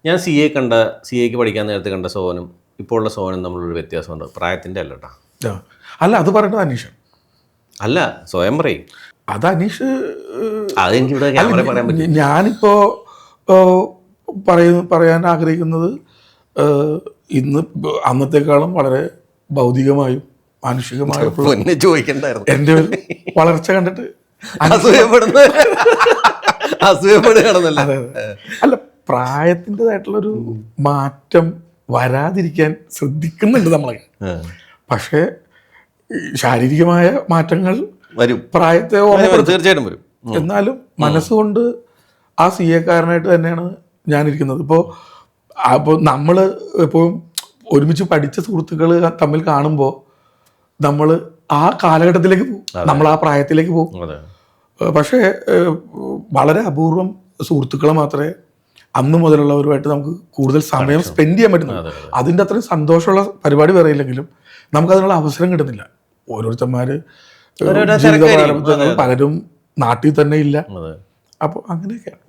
ഞാൻ സി എക്ക് പഠിക്കാൻ നേരത്തെ കണ്ട സോനും ഇപ്പോൾ ഉള്ള സോനും തമ്മിലൊരു വ്യത്യാസമുണ്ട്. പ്രായത്തിൻ്റെ അല്ല കേട്ടോ. അല്ല, അത് പറയേണ്ടത് അനീഷ്. അല്ല, സ്വയം പറയും. അത് അനീഷ്. അതെനിക്കിവിടെ പറയാൻ പറ്റും. ഞാനിപ്പോ പറയാൻ ആഗ്രഹിക്കുന്നത് ഇന്ന് അന്നത്തെക്കാളും വളരെ ഭൗതികമായും മാനുഷികമായും ചോദിക്കണ്ടായിരുന്നു എൻ്റെ ഒരു വളർച്ച കണ്ടിട്ട് അസൂയപ്പെടുകയാണെന്നല്ല. അല്ല, പ്രായത്തിൻ്റെതായിട്ടുള്ളൊരു മാറ്റം വരാതിരിക്കാൻ ശ്രദ്ധിക്കുന്നുണ്ട് നമ്മളൊക്കെ. പക്ഷേ ശാരീരികമായ മാറ്റങ്ങൾ വരും, പ്രായത്തെ തീർച്ചയായിട്ടും വരും. എന്നാലും മനസ്സുകൊണ്ട് ആ സി എക്കാരനായിട്ട് തന്നെയാണ് ഞാനിരിക്കുന്നത്. അപ്പോൾ നമ്മൾ ഇപ്പോൾ ഒരുമിച്ച് പഠിച്ച സുഹൃത്തുക്കൾ തമ്മിൽ കാണുമ്പോൾ നമ്മൾ ആ കാലഘട്ടത്തിലേക്ക് പോകും, നമ്മൾ ആ പ്രായത്തിലേക്ക് പോകും. പക്ഷേ വളരെ അപൂർവം സുഹൃത്തുക്കളെ മാത്രമേ അന്ന് മുതലുള്ളവരുമായിട്ട് നമുക്ക് കൂടുതൽ സമയം സ്പെൻഡ് ചെയ്യാൻ പറ്റുന്നത്. അതിൻ്റെ അത്രയും സന്തോഷമുള്ള പരിപാടി വേറെ ഇല്ലെങ്കിലും നമുക്കതിനുള്ള അവസരം കിട്ടുന്നില്ല. ഓരോരുത്തന്മാർ ജീവിത പ്രാരംഭത്തിൽ പലരും നാട്ടിൽ തന്നെ ഇല്ല. അപ്പോൾ അങ്ങനെയൊക്കെയാണ്.